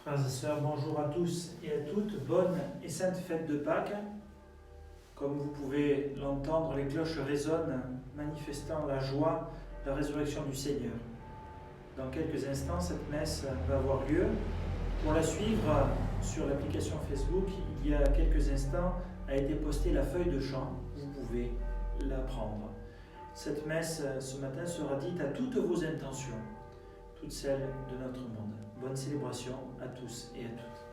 Frères et sœurs, bonjour à tous et à toutes. Bonne et sainte fête de Pâques. Comme vous pouvez l'entendre, les cloches résonnent, manifestant la joie de la résurrection du Seigneur. Dans quelques instants, cette messe va avoir lieu. Pour la suivre sur l'application Facebook, il y a quelques instants a été postée la feuille de chant. Vous pouvez la prendre. Cette messe ce matin sera dite à toutes vos intentions, toutes celles de notre monde. Bonne célébration à tous et à toutes.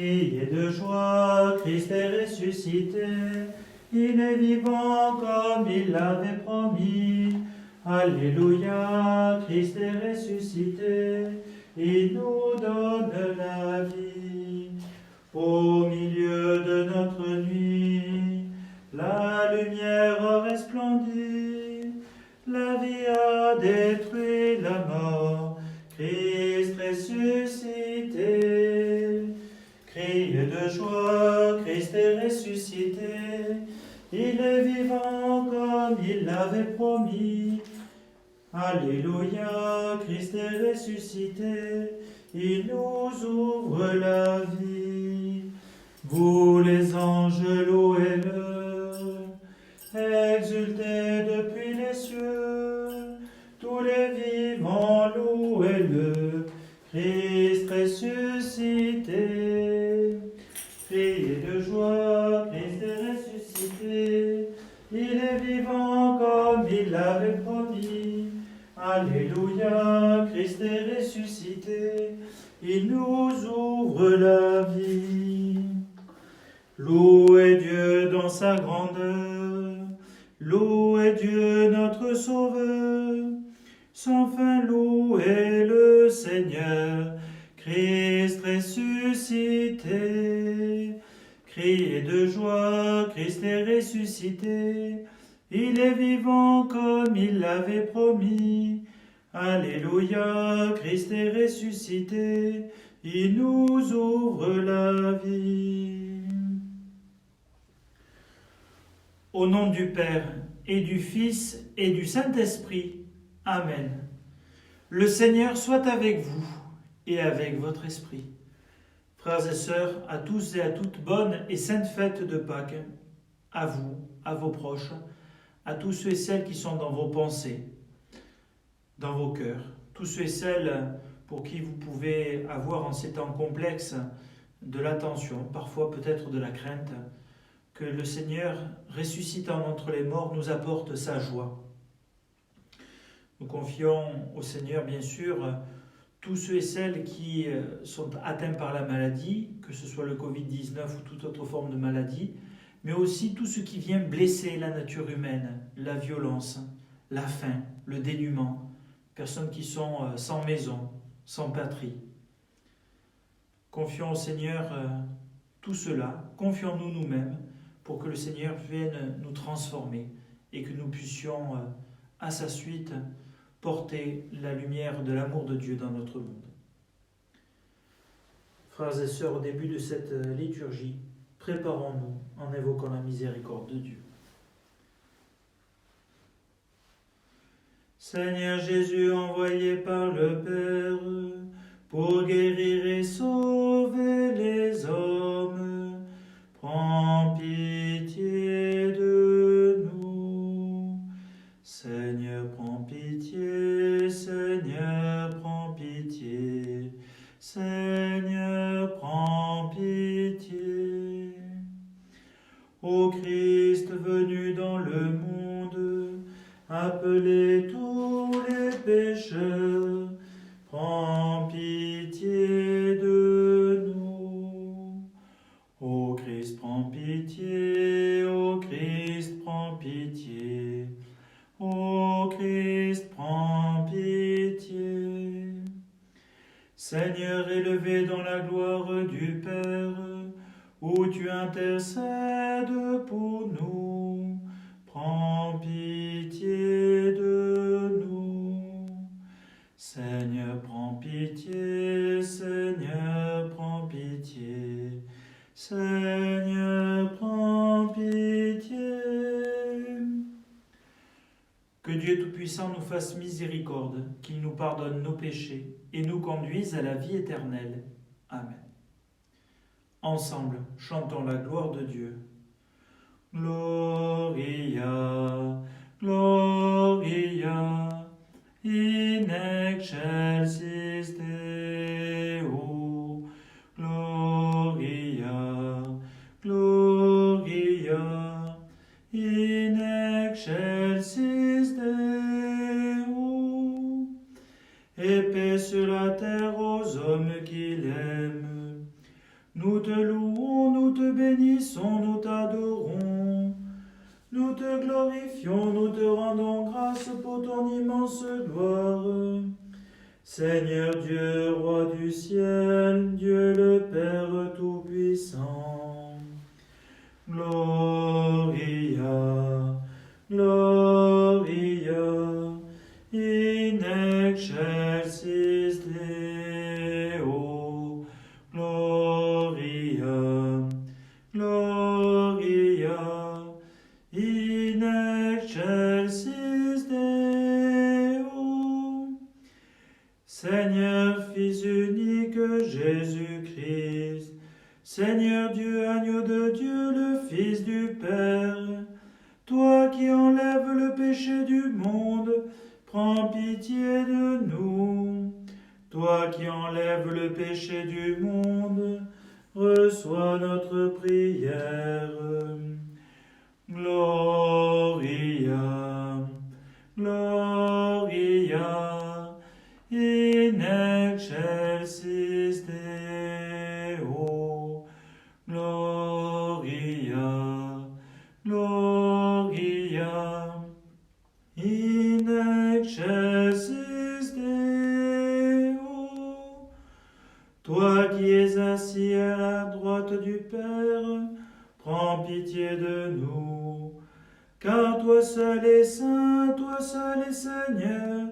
Ayez de joie, Christ est ressuscité, il est vivant comme il l'avait promis. Alléluia, Christ est ressuscité, il nous donne la vie. Au milieu de notre nuit, la lumière a resplendi, la vie a détruit la mort, Christ ressuscité. Criez de joie, Christ est ressuscité, il est vivant comme il l'avait promis. Alléluia, Christ est ressuscité, il nous ouvre la vie. Vous les anges, louez-le, exultez depuis les cieux, tous les vivants, louez-le, Christ ressuscité. Criez de joie, Christ est ressuscité, il est vivant comme il l'avait promis. Alléluia, Christ est ressuscité, il nous ouvre la vie. Louez Dieu dans sa grandeur, louez Dieu notre Sauveur, sans fin louez le Seigneur, Christ ressuscité. Criez de joie, Christ est ressuscité, Il est vivant comme il l'avait promis. Alléluia, Christ est ressuscité, il nous ouvre la vie. Au nom du Père, et du Fils, et du Saint-Esprit. Amen. Le Seigneur soit avec vous, et avec votre esprit. Frères et sœurs, à tous et à toutes, bonne et sainte fête de Pâques, à vous, à vos proches, à tous ceux et celles qui sont dans vos pensées, dans vos cœurs, tous ceux et celles pour qui vous pouvez avoir en ces temps complexes de l'attention, parfois peut-être de la crainte, que le Seigneur, ressuscitant d'entre les morts, nous apporte sa joie. Nous confions au Seigneur, bien sûr, tous ceux et celles qui sont atteints par la maladie, que ce soit le Covid-19 ou toute autre forme de maladie, mais aussi tout ce qui vient blesser la nature humaine, la violence, la faim, le dénuement, personnes qui sont sans maison, sans patrie. Confions au Seigneur tout cela, confions-nous nous-mêmes pour que le Seigneur vienne nous transformer et que nous puissions, à sa suite, porter la lumière de l'amour de Dieu dans notre monde. Frères et sœurs, au début de cette liturgie, préparons-nous en évoquant la miséricorde de Dieu. Seigneur Jésus, envoyé par le Père pour guérir et sauver les hommes, prends pitié de nous. Seigneur, prends pitié, Seigneur, prends pitié, Seigneur, prends pitié. Ô Christ venu dans le monde, appelez tous les pécheurs, prends pitié de nous. Ô Christ, prends pitié, ô Christ, prends pitié, ô Christ, prends pitié. Seigneur, élevé dans la gloire du Père, où tu intercèdes pour nous, prends pitié de nous. Seigneur, prends pitié, Seigneur, prends pitié, Seigneur, prends pitié. Que Dieu Tout-Puissant nous fasse miséricorde, qu'il nous pardonne nos péchés et nous conduise à la vie éternelle. Amen. Ensemble, chantons la gloire de Dieu. Gloria, Gloria, in excelsis Deo. Gloria, Gloria, in excelsis Deo. Et paix sur la terre aux hommes qu'il aime. Nous te louons, nous te bénissons, nous t'adorons. Nous te glorifions, nous te rendons grâce pour ton immense gloire. Seigneur Dieu, roi du ciel, Dieu le Père Tout-Puissant. Gloria, Gloria, in excelsis Deo. Gloria, Gloria, in excelsis Deo. Seigneur, Fils unique Jésus-Christ, Seigneur Dieu, agneau de Dieu, le Fils du Père, toi qui enlèves le péché du monde, prends pitié de nous. Toi qui enlèves le péché du monde, reçois notre prière. Gloria, Gloria, in excelsis Deo. Gloria, Gloria, in excelsis Deo. Toi qui es assis à la droite du Père, prends pitié de nous. car toi seul es saint, toi seul es Seigneur,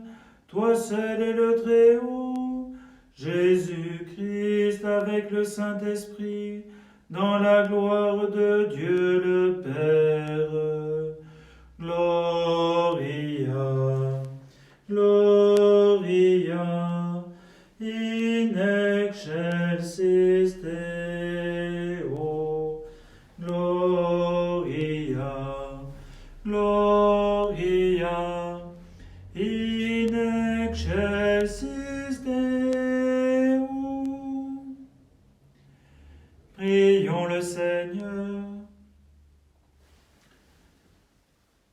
toi seul es le Très-Haut, Jésus-Christ avec le Saint-Esprit, dans la gloire de Dieu le Père. Gloria, Gloria, in excelsis Deo. Gloria, Gloria, in excelsis Deo. Prions le Seigneur.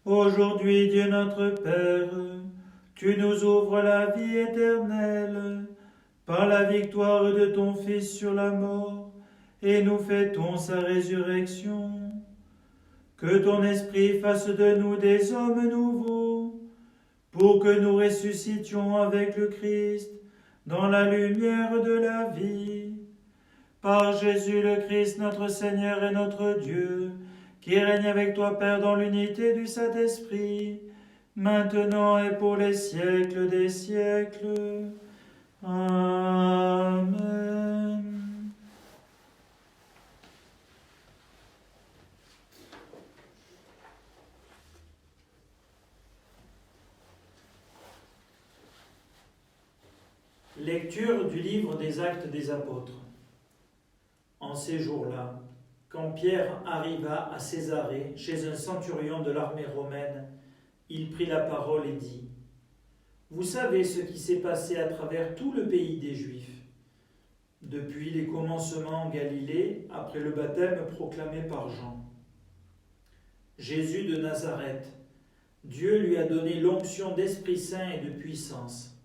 Aujourd'hui, Dieu notre Père, tu nous ouvres la vie éternelle par la victoire de ton Fils sur la mort, et nous fêtons sa résurrection. Que ton Esprit fasse de nous des hommes nouveaux, pour que nous ressuscitions avec le Christ dans la lumière de la vie. Par Jésus le Christ, notre Seigneur et notre Dieu, qui règne avec toi, Père, dans l'unité du Saint-Esprit, maintenant et pour les siècles des siècles. Amen. Lecture du livre des Actes des Apôtres. En ces jours-là, quand Pierre arriva à Césarée, chez un centurion de l'armée romaine, il prit la parole et dit : « Vous savez ce qui s'est passé à travers tout le pays des Juifs, depuis les commencements en Galilée, après le baptême proclamé par Jean. Jésus de Nazareth, Dieu lui a donné l'onction d'Esprit Saint et de puissance.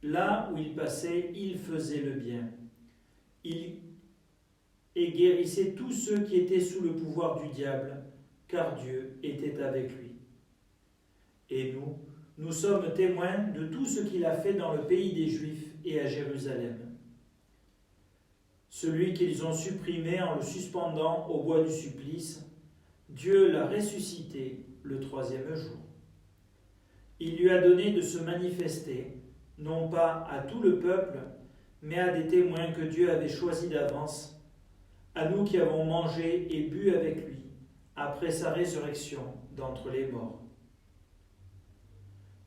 Là où il passait, il faisait le bien. Et guérissait tous ceux qui étaient sous le pouvoir du diable, car Dieu était avec lui. Et nous sommes témoins de tout ce qu'il a fait dans le pays des Juifs et à Jérusalem. Celui qu'ils ont supprimé en le suspendant au bois du supplice, Dieu l'a ressuscité le 3e jour. Il lui a donné de se manifester, non pas à tout le peuple, mais à des témoins que Dieu avait choisis d'avance, à nous qui avons mangé et bu avec lui, après sa résurrection d'entre les morts.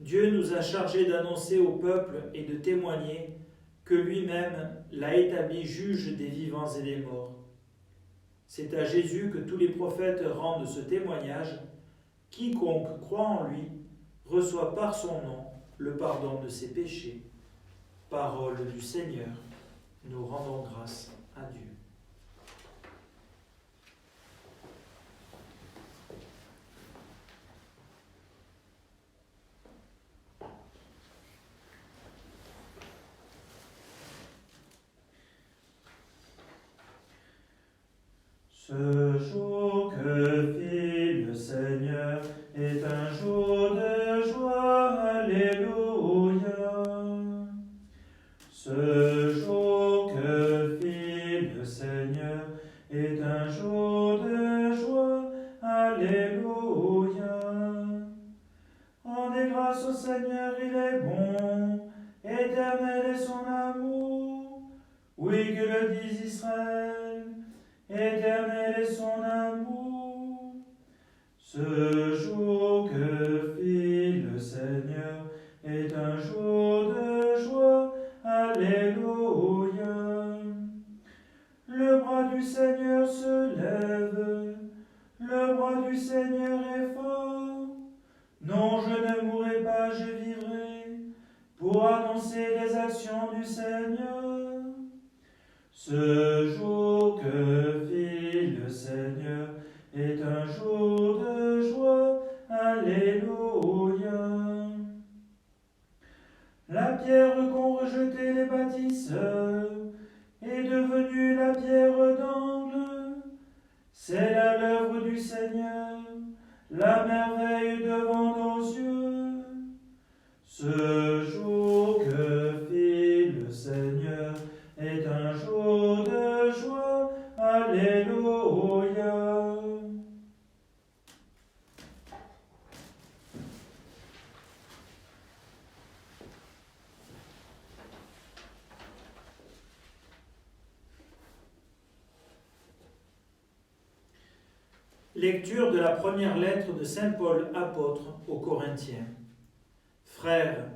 Dieu nous a chargés d'annoncer au peuple et de témoigner que lui-même l'a établi juge des vivants et des morts. C'est à Jésus que tous les prophètes rendent ce témoignage. Quiconque croit en lui reçoit par son nom le pardon de ses péchés. Parole du Seigneur. Nous rendons grâce à Dieu. Ce jour que fit le Seigneur est un jour de joie, alléluia. Ce jour que fit le Seigneur est un jour de joie, alléluia. Rendez grâce au Seigneur, il est bon, éternel est son amour. Oui, que le dise Israël. Éternel est son amour. Ce jour que fit le Seigneur est un jour de joie, alléluia. Le bras du Seigneur se lève, le bras du Seigneur est fort. Non, je ne mourrai pas, je vivrai, pour annoncer les actions du Seigneur. Ce jour que fit le Seigneur est un jour de joie, alléluia. La pierre qu'ont rejetée les bâtisseurs est devenue la pierre d'angle. C'est là l'œuvre du Seigneur, la merveille devant nos yeux. Ce jour que fit le Seigneur est un jour de joie, alléluia. Lecture de la première lettre de saint Paul apôtre aux Corinthiens. Frères,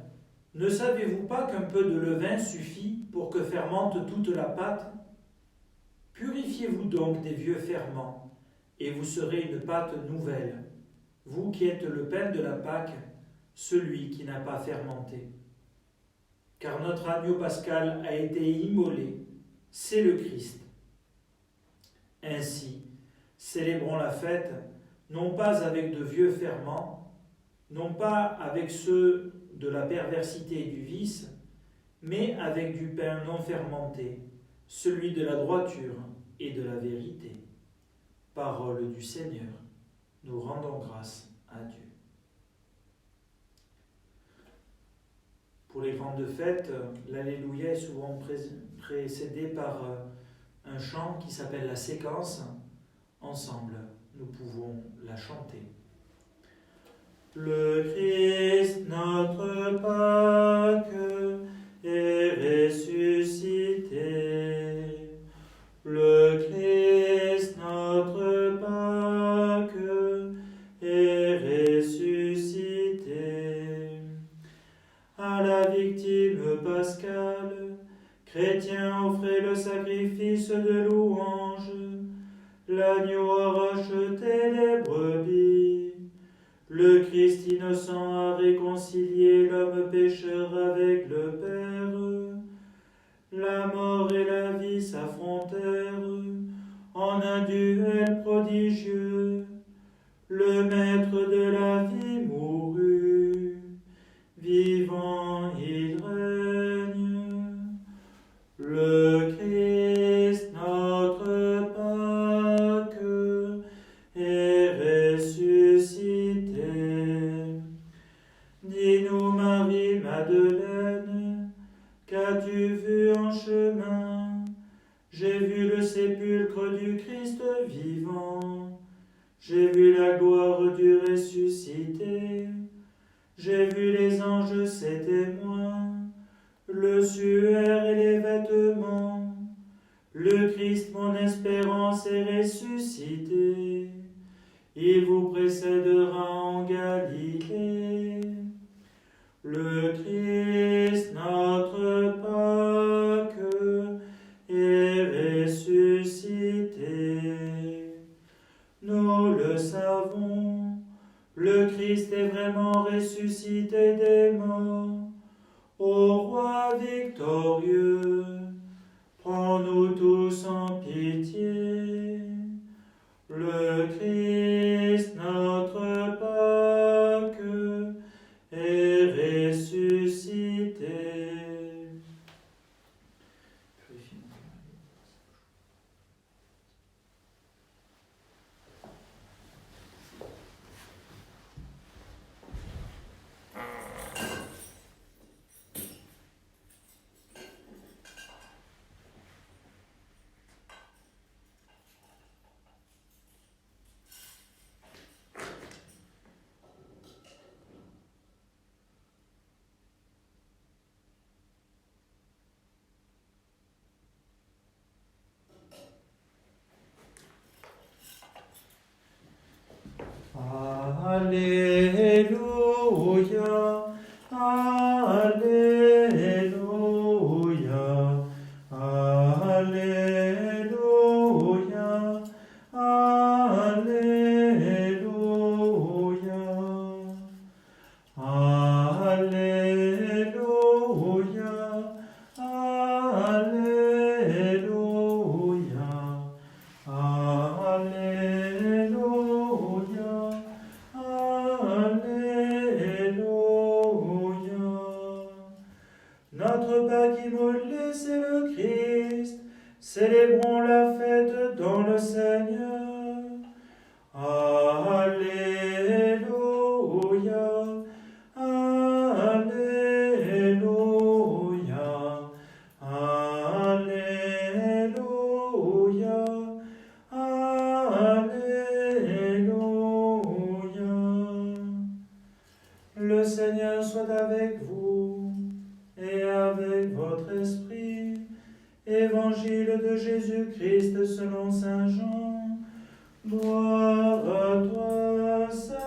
ne savez-vous pas qu'un peu de levain suffit pour que fermente toute la pâte ? Purifiez-vous donc des vieux ferments, et vous serez une pâte nouvelle, vous qui êtes le pain de la Pâque, celui qui n'a pas fermenté. Car notre agneau pascal a été immolé, c'est le Christ. Ainsi, célébrons la fête, non pas avec de vieux ferments, non pas avec ceux de la perversité et du vice, mais avec du pain non fermenté, celui de la droiture et de la vérité. Parole du Seigneur, nous rendons grâce à Dieu. Pour les grandes fêtes, l'Alléluia est souvent précédé par un chant qui s'appelle la séquence. Ensemble, nous pouvons la chanter. Le Christ, notre Pâque, est ressuscité. Le Christ, notre Pâque, est ressuscité. À la victime pascale, chrétiens offraient le sacrifice de louange. L'agneau a racheté les brebis. Le Christ innocent a réconcilié l'homme pécheur avec le Père. La mort et la vie s'affrontèrent en un duel prodigieux. Le maître de la vie mourut. Vivant, il règne. Le Christ, notre Pâque, est ressuscité. Dis-nous, Marie-Madeleine, qu'as-tu vu en chemin? J'ai vu le sépulcre du Christ vivant. J'ai vu la gloire du ressuscité. J'ai vu les anges, ses témoins, le suaire et les vêtements. Le Christ, mon espérance, est ressuscité. Il vous précédera en Galilée. Le Christ, notre Pâque, est ressuscité. Nous le savons, le Christ est vraiment ressuscité des morts. Ô roi victorieux, prends-nous tous en pitié. Le Christ, notre Pâque, est ressuscité. Alléluia, Alléluia, Alléluia, Alléluia, Alléluia, Alléluia, Alléluia, Alléluia. Notre Pâque immolé, c'est le Christ. Célébrons la fête dans le Seigneur. Alléluia, Alléluia, Alléluia, Alléluia. Le Seigneur soit avec vous et avec votre esprit. Évangile de Jésus-Christ selon saint Jean. Gloire à toi, Seigneur.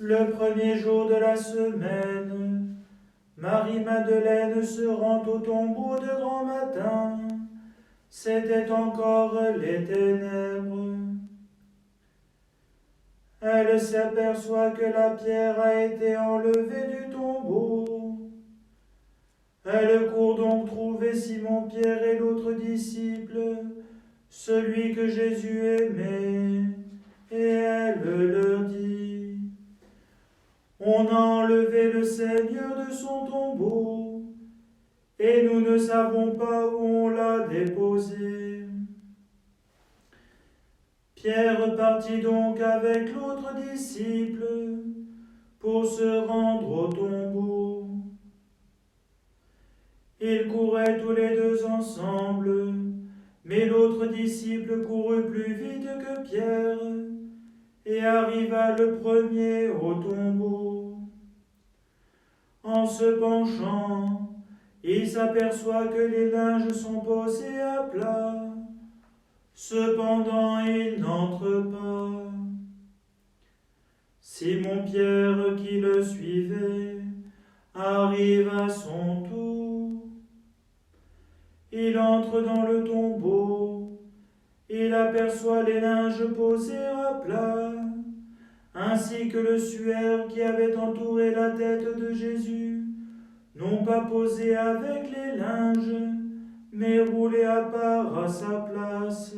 Le premier jour de la semaine, Marie-Madeleine se rend au tombeau de grand matin. C'était encore les ténèbres. Elle s'aperçoit que la pierre a été enlevée du tombeau. Elle court donc trouver Simon-Pierre et l'autre disciple, celui que Jésus aimait, et elle leur dit: On a enlevé le Seigneur de son tombeau, et nous ne savons pas où on l'a déposé. Pierre partit donc avec l'autre disciple pour se rendre au tombeau. Ils couraient tous les deux ensemble, mais l'autre disciple courut plus vite que Pierre et arriva le premier au tombeau. En se penchant, il s'aperçoit que les linges sont posés à plat. Cependant, il n'entre pas. Simon-Pierre, qui le suivait, arrive à son tour. Il entre dans le tombeau. Il aperçoit les linges posés à plat, ainsi que le suaire qui avait entouré la tête de Jésus, non pas posé avec les linges, mais roulé à part à sa place.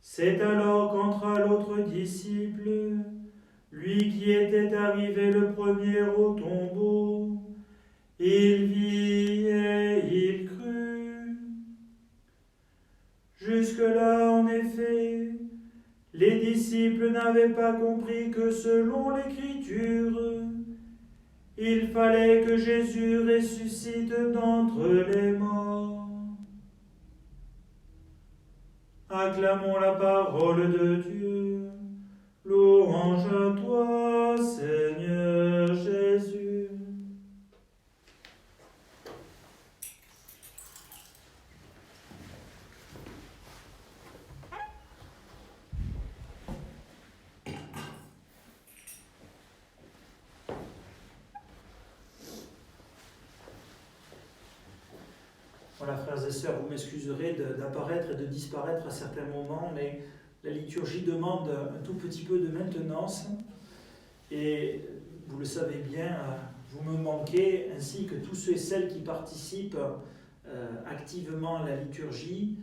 C'est alors qu'entra l'autre disciple, lui qui était arrivé le premier au tombeau. Il vit et il crut. Jusque-là, en effet, les disciples n'avaient pas compris que selon l'Écriture, il fallait que Jésus ressuscite d'entre les morts. Acclamons la parole de Dieu. Louange à toi, Seigneur Jésus. Voilà, frères et sœurs, vous m'excuserez d'apparaître et de disparaître à certains moments, mais la liturgie demande un tout petit peu de maintenance. Et vous le savez bien, vous me manquez, ainsi que tous ceux et celles qui participent activement à la liturgie,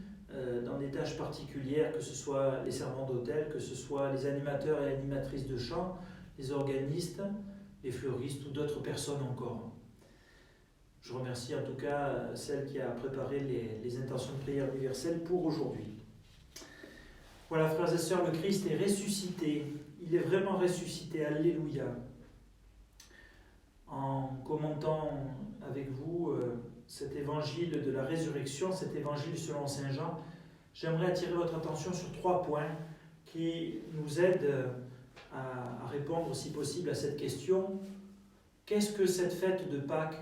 dans des tâches particulières, que ce soit les servants d'autel, que ce soit les animateurs et animatrices de chant, les organistes, les fleuristes ou d'autres personnes encore. Je remercie en tout cas celle qui a préparé les intentions de prière universelle pour aujourd'hui. Voilà, frères et sœurs, le Christ est ressuscité. Il est vraiment ressuscité. Alléluia. En commentant avec vous cet évangile de la résurrection, cet évangile selon Saint Jean, j'aimerais attirer votre attention sur 3 points qui nous aident à répondre, si possible, à cette question. Qu'est-ce que cette fête de Pâques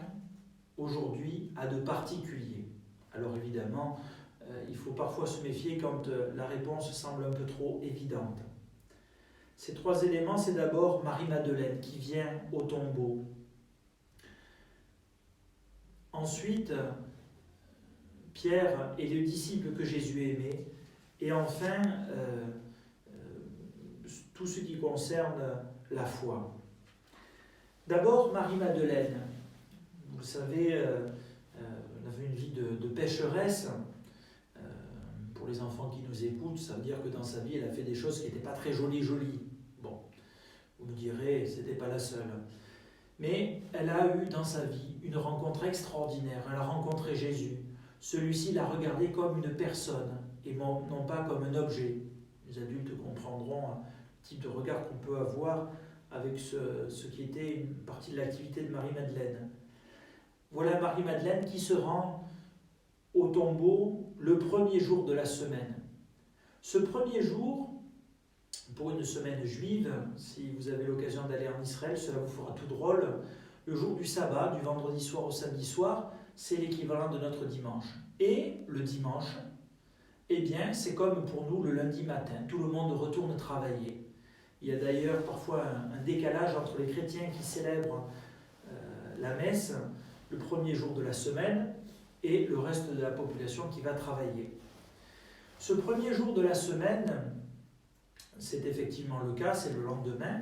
aujourd'hui a de particulier? Alors évidemment, il faut parfois se méfier quand la réponse semble un peu trop évidente. Ces 3 éléments, c'est d'abord Marie-Madeleine qui vient au tombeau. Ensuite, Pierre et le disciple que Jésus aimait. Et enfin, tout ce qui concerne la foi. D'abord, Marie-Madeleine. Vous le savez, elle avait une vie de pécheresse. Pour les enfants qui nous écoutent, ça veut dire que dans sa vie, elle a fait des choses qui n'étaient pas très jolies. Bon, vous me direz, ce n'était pas la seule. Mais elle a eu dans sa vie une rencontre extraordinaire. Elle a rencontré Jésus. Celui-ci l'a regardé comme une personne et non pas comme un objet. Les adultes comprendront le type de regard qu'on peut avoir avec ce qui était une partie de l'activité de Marie-Madeleine. Voilà Marie-Madeleine qui se rend au tombeau le premier jour de la semaine. Ce premier jour, pour une semaine juive, si vous avez l'occasion d'aller en Israël, cela vous fera tout drôle. Le jour du sabbat, du vendredi soir au samedi soir, c'est l'équivalent de notre dimanche. Et le dimanche, eh bien, c'est comme pour nous le lundi matin. Tout le monde retourne travailler. Il y a d'ailleurs parfois un décalage entre les chrétiens qui célèbrent la messe le premier jour de la semaine et le reste de la population qui va travailler. Ce premier jour de la semaine, c'est effectivement le cas, c'est le lendemain,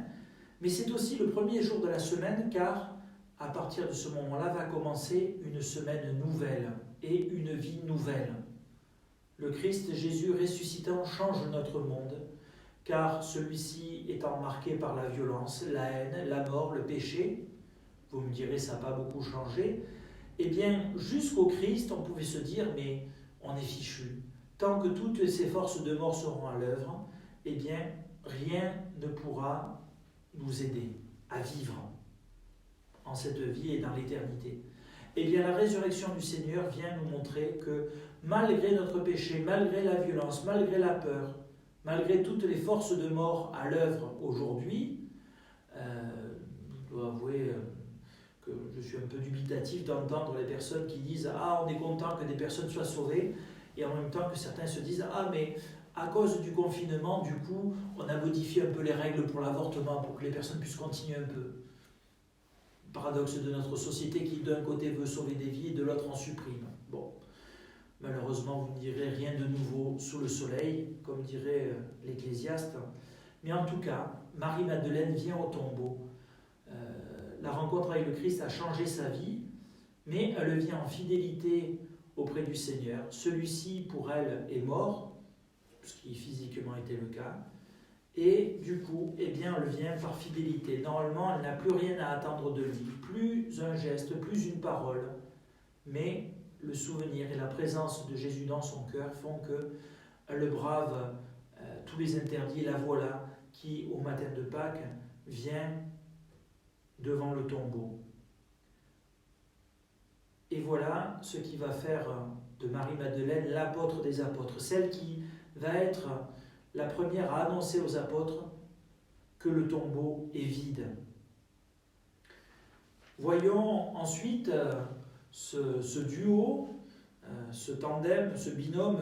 mais c'est aussi le premier jour de la semaine car à partir de ce moment-là va commencer une semaine nouvelle et une vie nouvelle. Le Christ Jésus ressuscitant change notre monde, car celui-ci étant marqué par la violence, la haine, la mort, le péché, vous me direz ça n'a pas beaucoup changé, eh bien jusqu'au Christ on pouvait se dire mais on est fichu. Tant que toutes ces forces de mort seront à l'œuvre, eh bien rien ne pourra nous aider à vivre en cette vie et dans l'éternité. Eh bien la résurrection du Seigneur vient nous montrer que malgré notre péché, malgré la violence, malgré la peur, malgré toutes les forces de mort à l'œuvre aujourd'hui, je dois avouer que je suis un peu dubitatif d'entendre les personnes qui disent « Ah, on est content que des personnes soient sauvées » et en même temps que certains se disent « Ah, mais à cause du confinement, du coup, on a modifié un peu les règles pour l'avortement pour que les personnes puissent continuer un peu. » Paradoxe de notre société qui d'un côté veut sauver des vies et de l'autre en supprime. Bon, malheureusement vous ne direz rien de nouveau sous le soleil, comme dirait l'Ecclésiaste. Mais en tout cas, Marie-Madeleine vient au tombeau. La rencontre avec le Christ a changé sa vie, mais elle vient en fidélité auprès du Seigneur. Celui-ci, pour elle, est mort, ce qui physiquement était le cas. Et du coup, eh bien, elle vient par fidélité. Normalement, elle n'a plus rien à attendre de lui, plus un geste, plus une parole. Mais le souvenir et la présence de Jésus dans son cœur font qu'elle brave tous les interdits. Et la voilà qui, au matin de Pâques, vient devant le tombeau. Et voilà ce qui va faire de Marie-Madeleine l'apôtre des apôtres, celle qui va être la première à annoncer aux apôtres que le tombeau est vide. Voyons ensuite ce duo, ce tandem, ce binôme,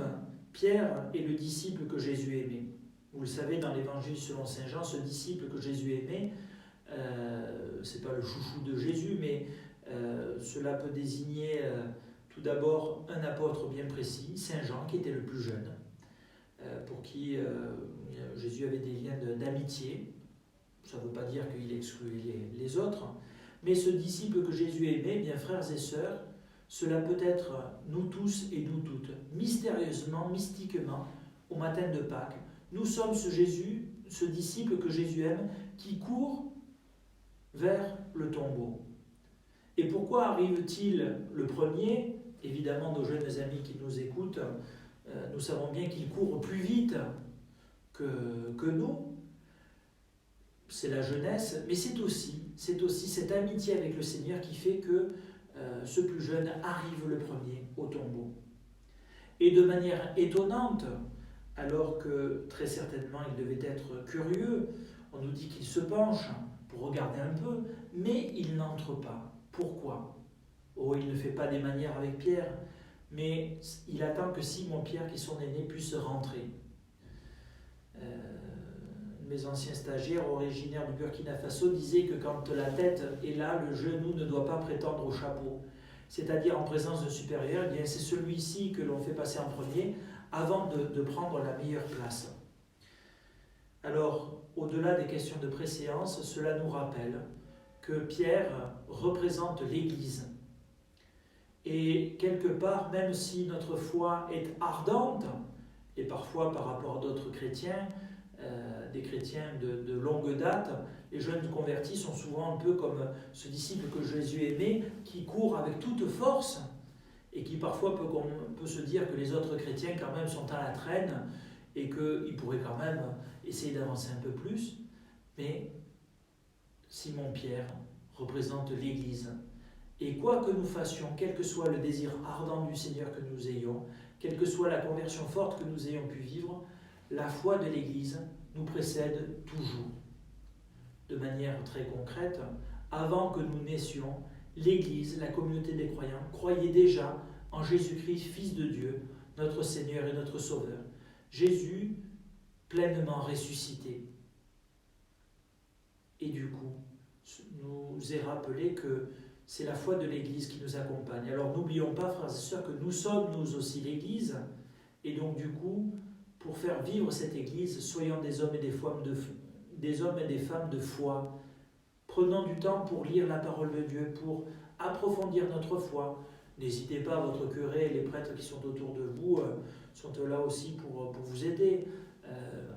Pierre et le disciple que Jésus aimait. Vous le savez, dans l'évangile selon saint Jean, ce disciple que Jésus aimait, c'est pas le chouchou de Jésus, mais cela peut désigner tout d'abord un apôtre bien précis, saint Jean, qui était le plus jeune, pour qui Jésus avait des liens d'amitié. Ça ne veut pas dire qu'il excluait les autres, mais ce disciple que Jésus aimait, bien frères et sœurs, cela peut être nous tous et nous toutes, mystérieusement, mystiquement, au matin de Pâques. Nous sommes ce Jésus, ce disciple que Jésus aime, qui court vers le tombeau. Et pourquoi arrive-t-il le premier ? Évidemment, nos jeunes amis qui nous écoutent, nous savons bien qu'il court plus vite que nous. C'est la jeunesse, mais c'est aussi cette amitié avec le Seigneur qui fait que ce plus jeune arrive le premier au tombeau. Et de manière étonnante, alors que très certainement il devait être curieux, on nous dit qu'il se penche pour regarder un peu, mais il n'entre pas. Pourquoi ? Oh, il ne fait pas des manières avec Pierre, mais il attend que Simon-Pierre, qui est son aîné, puisse rentrer. Mes anciens stagiaires originaires du Burkina Faso disaient que quand la tête est là, le genou ne doit pas prétendre au chapeau. C'est-à-dire en présence de supérieur, eh bien c'est celui-ci que l'on fait passer en premier avant de prendre la meilleure place. Alors, au-delà des questions de préséance, cela nous rappelle que Pierre représente l'Église. Et quelque part, même si notre foi est ardente, et parfois par rapport à d'autres chrétiens, des chrétiens de longue date, les jeunes convertis sont souvent un peu comme ce disciple que Jésus aimait, qui court avec toute force, et qui parfois peut se dire que les autres chrétiens quand même sont à la traîne, et qu'ils pourraient quand même essayer d'avancer un peu plus. Mais Simon-Pierre représente l'Église. Et quoi que nous fassions, quel que soit le désir ardent du Seigneur que nous ayons, quelle que soit la conversion forte que nous ayons pu vivre, la foi de l'Église nous précède toujours. De manière très concrète, avant que nous naissions, l'Église, la communauté des croyants, croyait déjà en Jésus-Christ, Fils de Dieu, notre Seigneur et notre Sauveur. Jésus, pleinement ressuscité. Et du coup, nous est rappelé que c'est la foi de l'Église qui nous accompagne. Alors n'oublions pas, frères et sœurs, que nous sommes nous aussi l'Église, et donc du coup, pour faire vivre cette Église, soyons des hommes et des femmes de foi. Prenons du temps pour lire la parole de Dieu, pour approfondir notre foi. N'hésitez pas, votre curé et les prêtres qui sont autour de vous sont là aussi pour vous aider.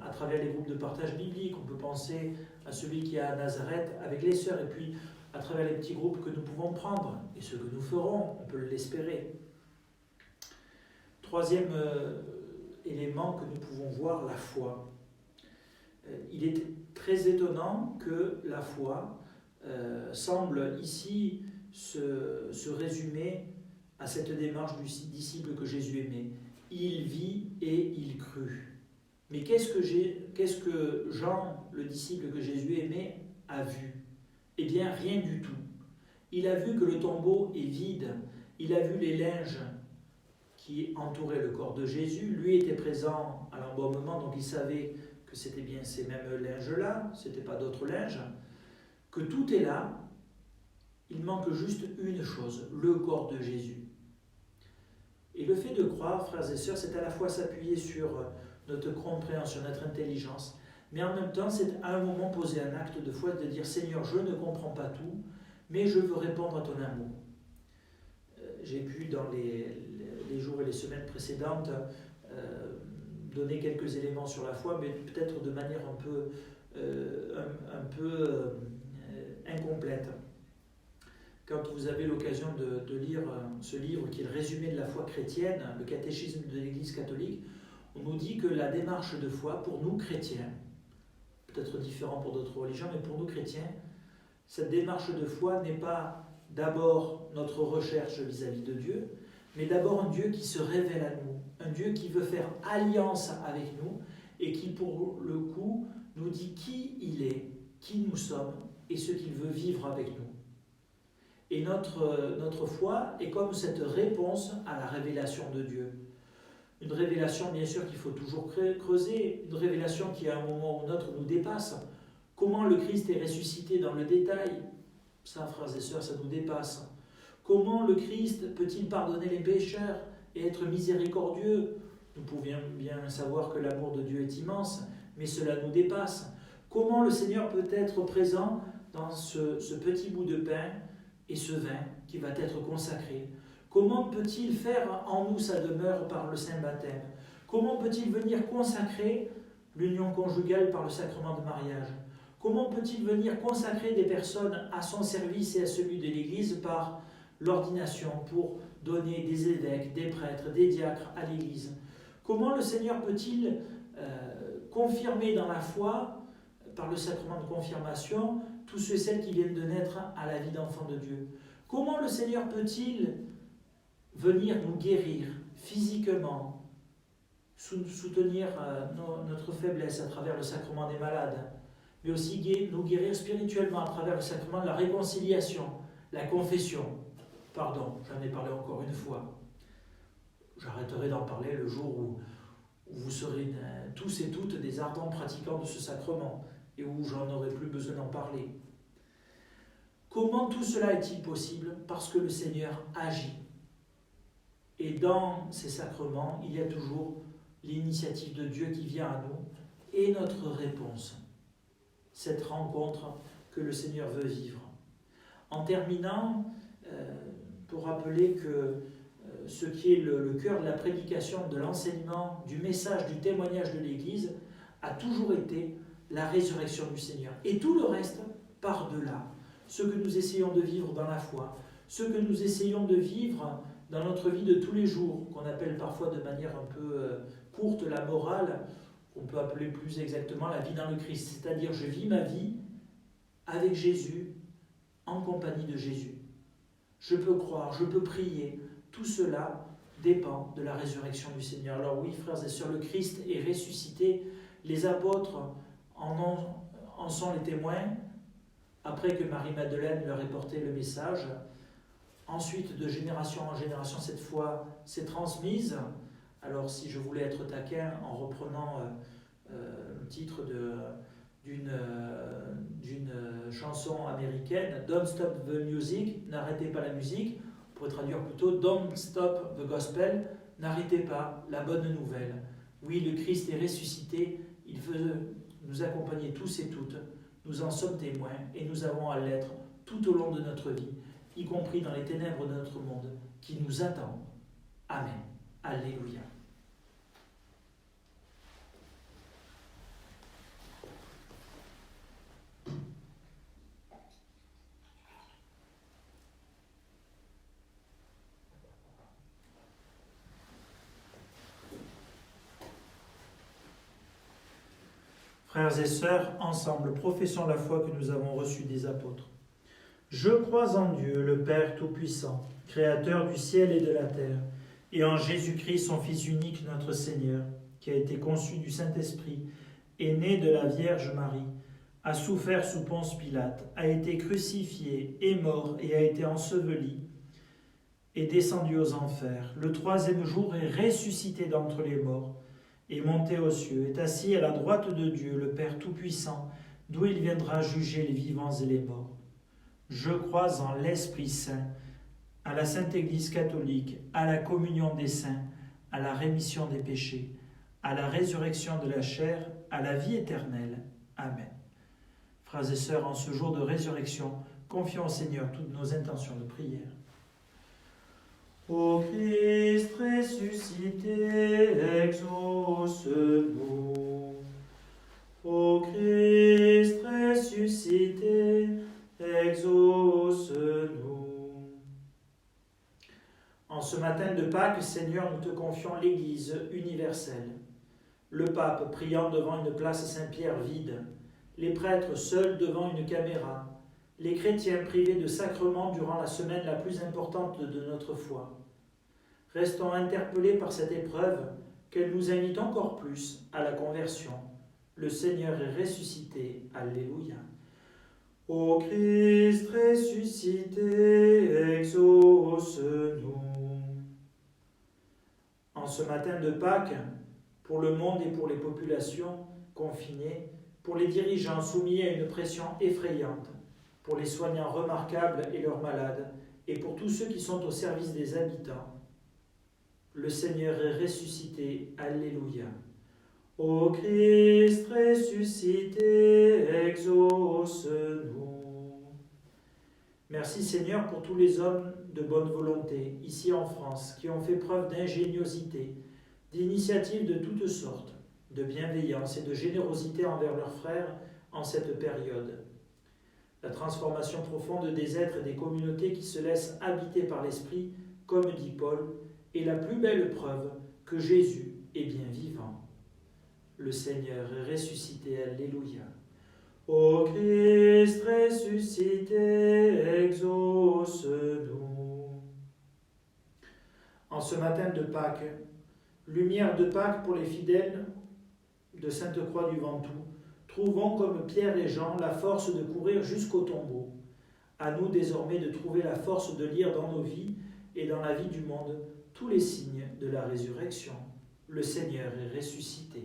À travers les groupes de partage biblique, on peut penser à celui qui est à Nazareth avec les sœurs, et puis à travers les petits groupes que nous pouvons prendre, et ce que nous ferons, on peut l'espérer. Troisième élément que nous pouvons voir, la foi. Il est très étonnant que la foi semble ici se résumer à cette démarche du disciple que Jésus aimait. Il vit et il crut. Mais qu'est-ce que Jean, le disciple que Jésus aimait, a vu? Eh bien, rien du tout. Il a vu que le tombeau est vide. Il a vu les linges qui entouraient le corps de Jésus. Lui était présent à l'embaumement, donc il savait que c'était bien ces mêmes linges-là, ce n'était pas d'autres linges, que tout est là. Il manque juste une chose, le corps de Jésus. Et le fait de croire, frères et sœurs, c'est à la fois s'appuyer sur notre compréhension, notre intelligence, mais en même temps, c'est à un moment poser un acte de foi, de dire « Seigneur, je ne comprends pas tout, mais je veux répondre à ton amour. » J'ai pu, dans les jours et les semaines précédentes, donner quelques éléments sur la foi, mais peut-être de manière un peu incomplète. Quand vous avez l'occasion de lire ce livre qui est le résumé de la foi chrétienne, le catéchisme de l'Église catholique, on nous dit que la démarche de foi, pour nous chrétiens, peut-être différent pour d'autres religions, mais pour nous chrétiens, cette démarche de foi n'est pas d'abord notre recherche vis-à-vis de Dieu, mais d'abord un Dieu qui se révèle à nous, un Dieu qui veut faire alliance avec nous et qui, pour le coup, nous dit qui il est, qui nous sommes et ce qu'il veut vivre avec nous. Et notre foi est comme cette réponse à la révélation de Dieu. Une révélation, bien sûr, qu'il faut toujours creuser, une révélation qui, à un moment ou un autre, nous dépasse. Comment le Christ est ressuscité dans le détail, ça, frères et sœurs, ça nous dépasse. Comment le Christ peut-il pardonner les pécheurs et être miséricordieux? Nous pouvions bien savoir que l'amour de Dieu est immense, mais cela nous dépasse. Comment le Seigneur peut être présent dans ce petit bout de pain et ce vin qui va être consacré? Comment peut-il faire en nous sa demeure par le saint baptême? Comment peut-il venir consacrer l'union conjugale par le sacrement de mariage? Comment peut-il venir consacrer des personnes à son service et à celui de l'Église par l'ordination pour donner des évêques, des prêtres, des diacres à l'Église? Comment le Seigneur peut-il confirmer dans la foi, par le sacrement de confirmation, tous ceux et celles qui viennent de naître à la vie d'enfants de Dieu? Comment le Seigneur peut-il venir nous guérir physiquement, soutenir notre faiblesse à travers le sacrement des malades, mais aussi nous guérir spirituellement à travers le sacrement de la réconciliation, la confession? Pardon, j'en ai parlé encore une fois. J'arrêterai d'en parler le jour où vous serez tous et toutes des ardents pratiquants de ce sacrement et où j'en aurai plus besoin d'en parler. Comment tout cela est-il possible? Parce que le Seigneur agit. Et dans ces sacrements, il y a toujours l'initiative de Dieu qui vient à nous et notre réponse. Cette rencontre que le Seigneur veut vivre. En terminant, pour rappeler que ce qui est le cœur de la prédication, de l'enseignement, du message, du témoignage de l'Église, a toujours été la résurrection du Seigneur. Et tout le reste, par-delà, ce que nous essayons de vivre dans la foi, ce que nous essayons de vivre dans notre vie de tous les jours, qu'on appelle parfois de manière un peu courte la morale, qu'on peut appeler plus exactement la vie dans le Christ. C'est-à-dire, je vis ma vie avec Jésus, en compagnie de Jésus. Je peux croire, je peux prier. Tout cela dépend de la résurrection du Seigneur. Alors oui, frères et sœurs, le Christ est ressuscité. Les apôtres en sont les témoins, après que Marie-Madeleine leur ait porté le message. Ensuite, de génération en génération, cette foi s'est transmise. Alors si je voulais être taquin en reprenant le titre d'une chanson américaine, Don't Stop the Music, n'arrêtez pas la musique, on pourrait traduire plutôt Don't Stop the Gospel, n'arrêtez pas la bonne nouvelle. Oui, le Christ est ressuscité, il veut nous accompagner tous et toutes, nous en sommes témoins et nous avons à l'être tout au long de notre vie, y compris dans les ténèbres de notre monde, qui nous attend. Amen. Alléluia. Frères et sœurs, ensemble, professons la foi que nous avons reçue des apôtres. Je crois en Dieu, le Père Tout-Puissant, Créateur du ciel et de la terre, et en Jésus-Christ, son Fils unique, notre Seigneur, qui a été conçu du Saint-Esprit, est né de la Vierge Marie, a souffert sous Ponce Pilate, a été crucifié, est mort et a été enseveli, est descendu aux enfers. Le troisième jour est ressuscité d'entre les morts, est monté aux cieux, est assis à la droite de Dieu, le Père Tout-Puissant, d'où il viendra juger les vivants et les morts. Je crois en l'Esprit Saint, à la Sainte Église catholique, à la communion des saints, à la rémission des péchés, à la résurrection de la chair, à la vie éternelle. Amen. Frères et sœurs, en ce jour de résurrection, confions au Seigneur toutes nos intentions de prière. Ô Christ ressuscité, exauce-nous. Ô Christ ressuscité, exauce-nous. En ce matin de Pâques, Seigneur, nous te confions l'Église universelle. Le pape priant devant une place Saint-Pierre vide, les prêtres seuls devant une caméra, les chrétiens privés de sacrements durant la semaine la plus importante de notre foi. Restons interpellés par cette épreuve, qu'elle nous invite encore plus à la conversion. Le Seigneur est ressuscité. Alléluia. Ô Christ ressuscité, exauce-nous. En ce matin de Pâques, pour le monde et pour les populations confinées, pour les dirigeants soumis à une pression effrayante, pour les soignants remarquables et leurs malades, et pour tous ceux qui sont au service des habitants, le Seigneur est ressuscité. Alléluia. Ô Christ ressuscité, exauce-nous. Merci Seigneur pour tous les hommes de bonne volonté, ici en France, qui ont fait preuve d'ingéniosité, d'initiatives de toutes sortes, de bienveillance et de générosité envers leurs frères en cette période. La transformation profonde des êtres et des communautés qui se laissent habiter par l'Esprit, comme dit Paul, est la plus belle preuve que Jésus est bien vivant. Le Seigneur est ressuscité, alléluia. Ô Christ ressuscité, exauce-nous. En ce matin de Pâques, lumière de Pâques pour les fidèles de Sainte-Croix du Ventoux, trouvons comme Pierre et Jean la force de courir jusqu'au tombeau. À nous désormais de trouver la force de lire dans nos vies et dans la vie du monde tous les signes de la résurrection. Le Seigneur est ressuscité.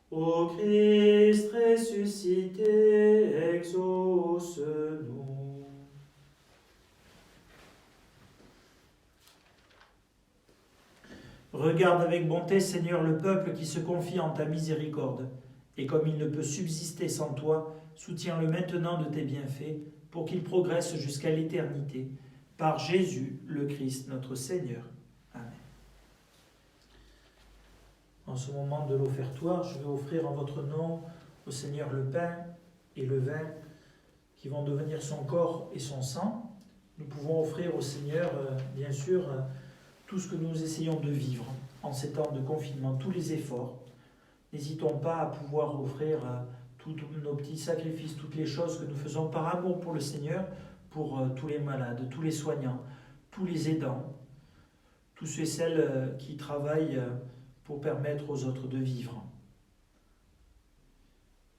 Ô Christ ressuscité, exauce-nous. Regarde avec bonté, Seigneur, le peuple qui se confie en ta miséricorde, et comme il ne peut subsister sans toi, soutiens-le maintenant de tes bienfaits, pour qu'il progresse jusqu'à l'éternité, par Jésus le Christ, notre Seigneur. Amen. En ce moment de l'offertoire, je vais offrir en votre nom au Seigneur le pain et le vin qui vont devenir son corps et son sang. Nous pouvons offrir au Seigneur, bien sûr, tout ce que nous essayons de vivre en ces temps de confinement, tous les efforts. N'hésitons pas à pouvoir offrir tous nos petits sacrifices, toutes les choses que nous faisons par amour pour le Seigneur, pour tous les malades, tous les soignants, tous les aidants, tous ceux et celles qui travaillent pour permettre aux autres de vivre.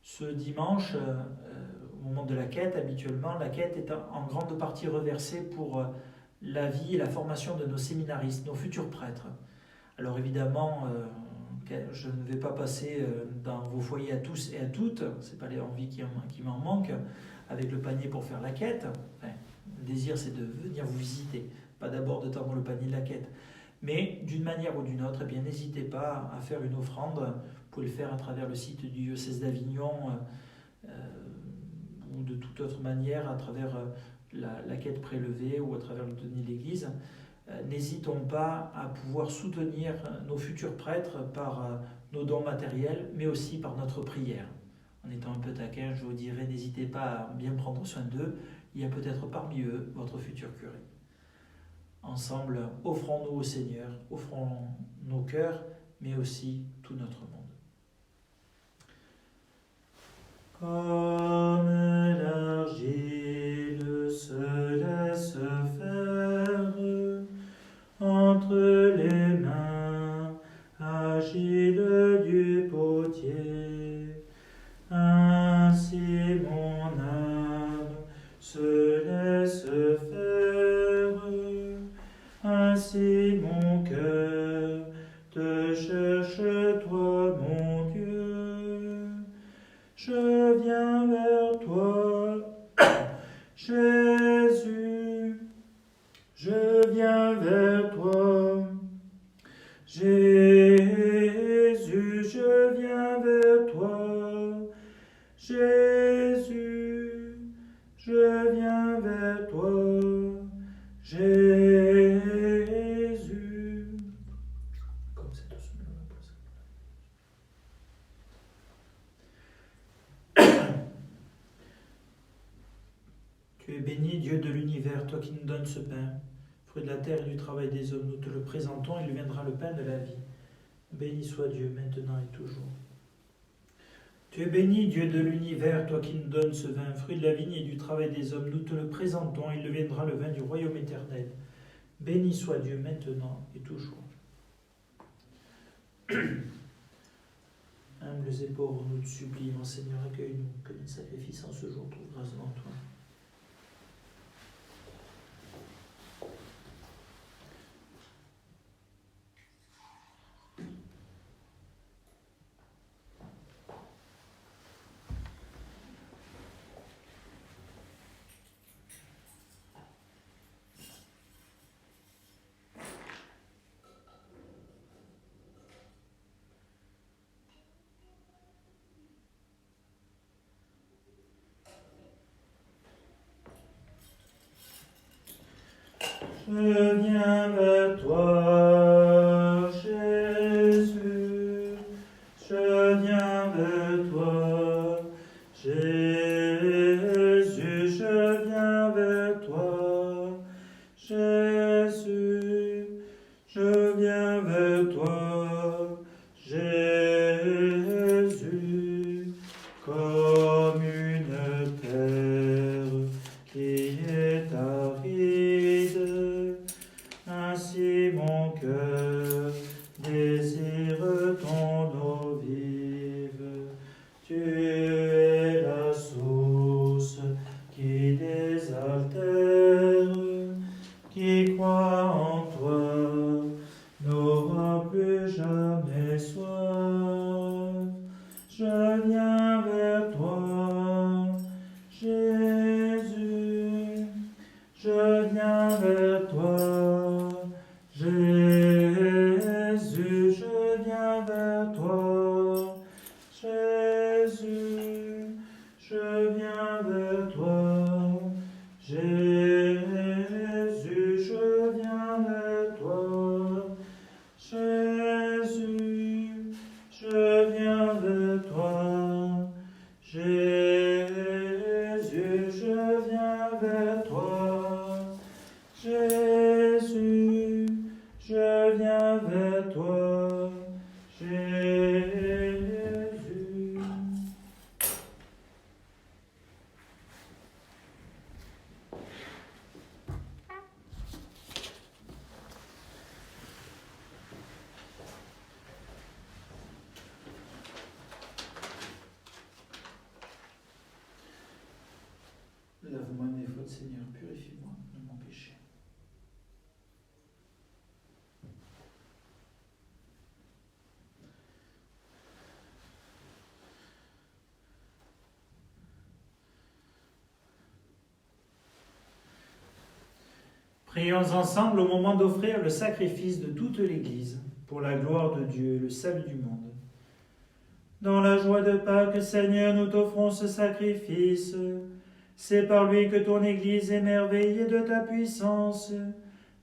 Ce dimanche, au moment de la quête, habituellement, la quête est en grande partie reversée pour la vie et la formation de nos séminaristes, nos futurs prêtres. Alors évidemment, je ne vais pas passer dans vos foyers à tous et à toutes, ce n'est pas les envies qui m'en manquent, avec le panier pour faire la quête. Enfin, le désir, c'est de venir vous visiter, pas d'abord de tendre le panier de la quête. Mais d'une manière ou d'une autre, eh bien, n'hésitez pas à faire une offrande. Vous pouvez le faire à travers le site du diocèse d'Avignon ou de toute autre manière à travers la quête prélevée ou à travers le denier de l'Église. N'hésitons pas à pouvoir soutenir nos futurs prêtres par nos dons matériels, mais aussi par notre prière. En étant un peu taquin, je vous dirais, n'hésitez pas à bien prendre soin d'eux. Il y a peut-être parmi eux votre futur curé. Ensemble, offrons-nous au Seigneur, offrons nos cœurs, mais aussi tout notre monde. Comme l'argile se laisse faire entre les mains agiles du potier, ainsi mon âme se laisse faire, ainsi mon cœur te cherche, toi mon Dieu. Je viens vers toi, Jésus, je viens vers toi, Jésus, je viens vers toi, Jésus, je viens vers toi, Jésus. Comme c'est tout soumis dans la poisse. Tu es béni, Dieu de l'univers, toi qui nous donnes ce pain, fruit de la terre et du travail des hommes, nous te le présentons, il viendra le pain de la vie. Béni soit Dieu, maintenant et toujours. Tu es béni, Dieu de l'univers, toi qui nous donnes ce vin, fruit de la vigne et du travail des hommes, nous te le présentons, il deviendra le vin du royaume éternel. Béni soit Dieu, maintenant et toujours. Humbles et pauvres, nous te supplions, Seigneur, accueille-nous, que notre sacrifice en ce jour trouve grâce devant toi. Je viens vers toi, Jésus, je viens vers toi, Jésus, je viens vers toi, Jésus, je viens vers toi, Jésus, comme une terre qui est aride. Ainsi mon cœur désire ton eau vive. Tu es la source qui désaltère. Qui croit en toi n'aura plus jamais soif. Je viens vers toi, Jésus. Je viens vers toi, Jésus, je viens vers toi, Jésus, je viens vers toi, Jésus, je viens vers toi, Jésus, je viens vers toi, Jésus, je viens vers toi, Jésus. lave-moi de mes fautes, Seigneur, purifie-moi de mon péché. Prions ensemble au moment d'offrir le sacrifice de toute l'Église, pour la gloire de Dieu et le salut du monde. Dans la joie de Pâques, Seigneur, nous t'offrons ce sacrifice. C'est par lui que ton Église, émerveillée de ta puissance,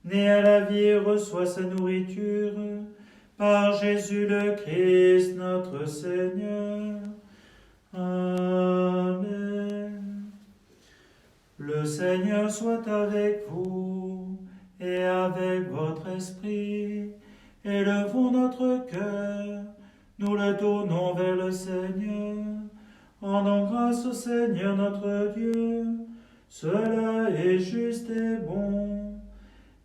née à la vie, reçoit sa nourriture. Par Jésus le Christ, notre Seigneur. Amen. Le Seigneur soit avec vous et avec votre esprit. Élevons notre cœur, nous le tournons vers le Seigneur. Rendons grâce au Seigneur notre Dieu, cela est juste et bon.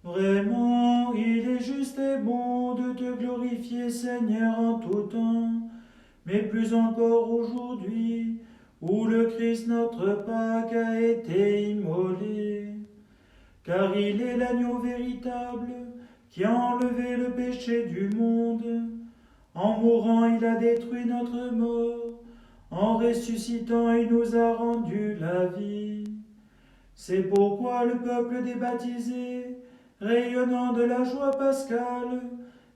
Vraiment, il est juste et bon de te glorifier, Seigneur, en tout temps, mais plus encore aujourd'hui, où le Christ notre Pâque a été immolé. Car il est l'agneau véritable qui a enlevé le péché du monde. En mourant, il a détruit notre mort. En ressuscitant, il nous a rendu la vie. C'est pourquoi le peuple des baptisés, rayonnant de la joie pascale,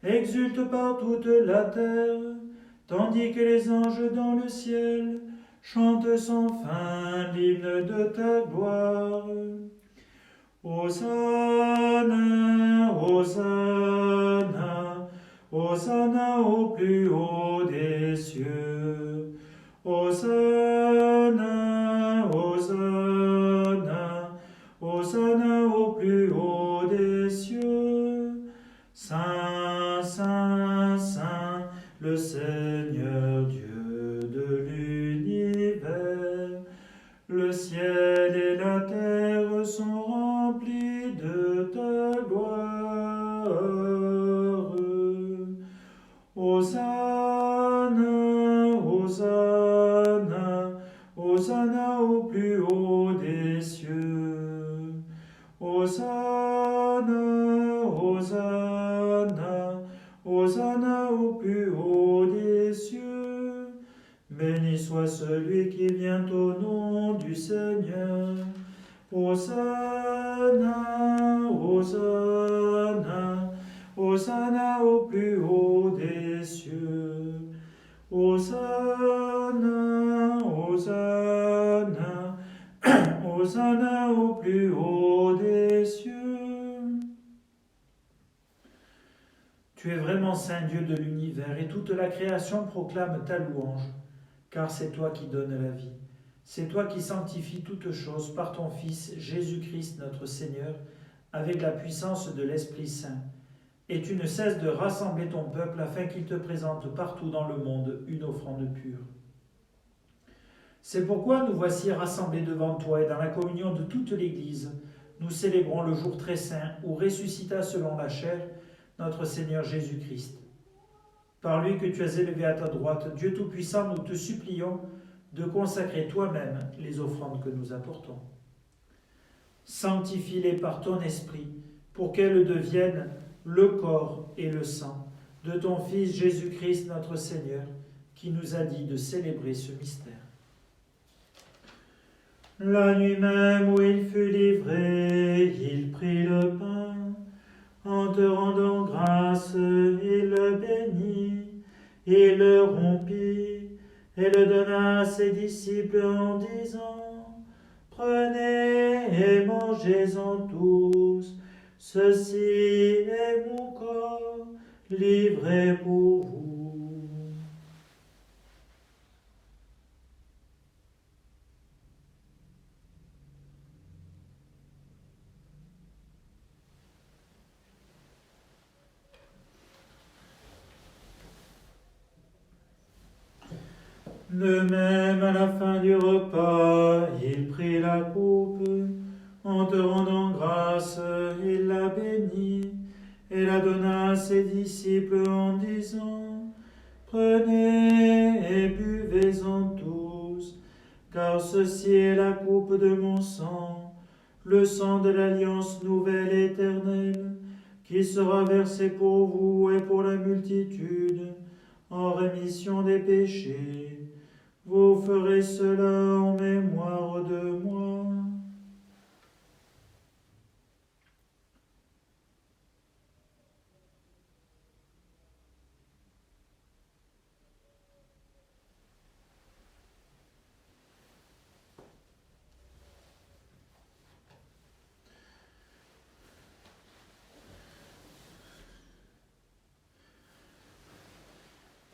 exulte par toute la terre, tandis que les anges dans le ciel chantent sans fin l'hymne de ta gloire. Hosanna, Hosanna, Hosanna au plus haut des cieux. Hosanna, Hosanna, Hosanna au plus haut des cieux. Saint, Saint, Saint, le Seigneur Dieu de l'univers. Le ciel et la terre sont remplis de ta gloire. Hosanna, Hosanna, Hosanna au plus haut des cieux. Hosanna, Hosanna, Hosanna au plus haut des cieux. Béni soit celui qui vient au nom du Seigneur. Hosanna, Hosanna, Hosanna au plus haut des cieux. Hosanna, Hosanna, Hosanna au plus haut des cieux. Tu es vraiment Saint Dieu de l'univers et toute la création proclame ta louange, car c'est toi qui donnes la vie. C'est toi qui sanctifies toutes choses par ton Fils Jésus-Christ notre Seigneur, avec la puissance de l'Esprit Saint. Et tu ne cesses de rassembler ton peuple afin qu'il te présente partout dans le monde une offrande pure. C'est pourquoi nous voici rassemblés devant toi et dans la communion de toute l'Église, nous célébrons le jour très saint où ressuscita selon la chair notre Seigneur Jésus-Christ. Par lui que tu as élevé à ta droite, Dieu Tout-Puissant, nous te supplions de consacrer toi-même les offrandes que nous apportons. Sanctifie-les par ton esprit, pour qu'elles deviennent le corps et le sang de ton Fils Jésus-Christ notre Seigneur, qui nous a dit de célébrer ce mystère. La nuit même où il fut livré, il prit le pain. En te rendant grâce, il le bénit, il le rompit et le donna à ses disciples en disant : Prenez et mangez-en tous, ceci est mon corps livré pour vous. De même, à la fin du repas, il prit la coupe. En te rendant grâce, il la bénit et la donna à ses disciples en disant : Prenez et buvez-en tous, car ceci est la coupe de mon sang, le sang de l'alliance nouvelle et éternelle, qui sera versé pour vous et pour la multitude, en rémission des péchés. Vous ferez cela en mémoire de moi.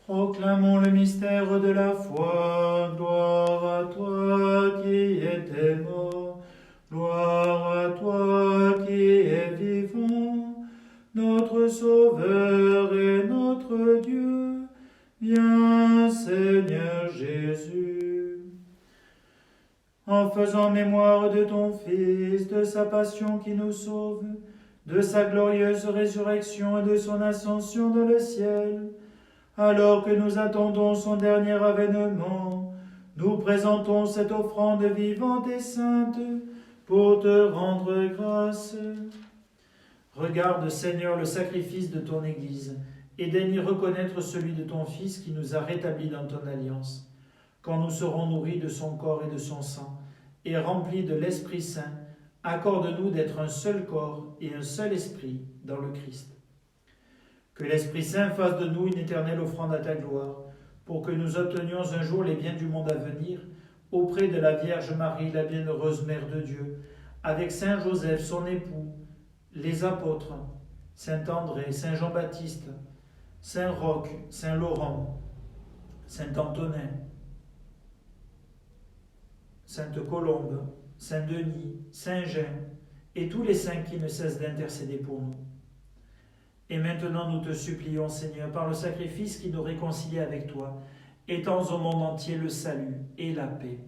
Proclamons le mystère de la foi. Gloire à toi qui étais mort. Gloire à toi qui es vivant. Notre Sauveur et notre Dieu. Viens, Seigneur Jésus. En faisant mémoire de ton Fils, de sa passion qui nous sauve, de sa glorieuse résurrection et de son ascension dans le ciel, alors que nous attendons son dernier avènement, nous présentons cette offrande vivante et sainte pour te rendre grâce. Regarde, Seigneur, le sacrifice de ton Église et daigne reconnaître celui de ton Fils qui nous a rétablis dans ton alliance, quand nous serons nourris de son corps et de son sang et remplis de l'Esprit Saint. Accorde-nous d'être un seul corps et un seul esprit dans le Christ. Que l'Esprit Saint fasse de nous une éternelle offrande à ta gloire, pour que nous obtenions un jour les biens du monde à venir, auprès de la Vierge Marie, la bienheureuse Mère de Dieu, avec Saint Joseph, son époux, les apôtres, Saint André, Saint Jean-Baptiste, Saint Roch, Saint Laurent, Saint Antonin, Sainte Colombe, Saint Denis, Saint Jean, et tous les saints qui ne cessent d'intercéder pour nous. Et maintenant nous te supplions, Seigneur, par le sacrifice qui nous réconcilie avec toi, étends au monde entier le salut et la paix.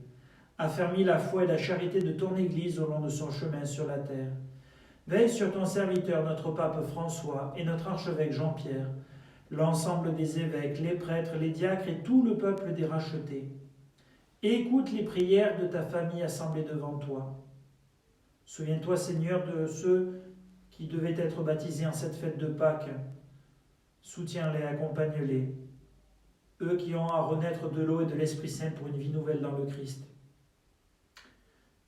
Affermis la foi et la charité de ton Église au long de son chemin sur la terre. Veille sur ton serviteur, notre pape François, et notre archevêque Jean-Pierre, l'ensemble des évêques, les prêtres, les diacres et tout le peuple des rachetés. Écoute les prières de ta famille assemblée devant toi. Souviens-toi, Seigneur, de ceux qui devaient être baptisés en cette fête de Pâques. Soutiens-les, accompagne-les. Eux qui ont à renaître de l'eau et de l'Esprit Saint pour une vie nouvelle dans le Christ.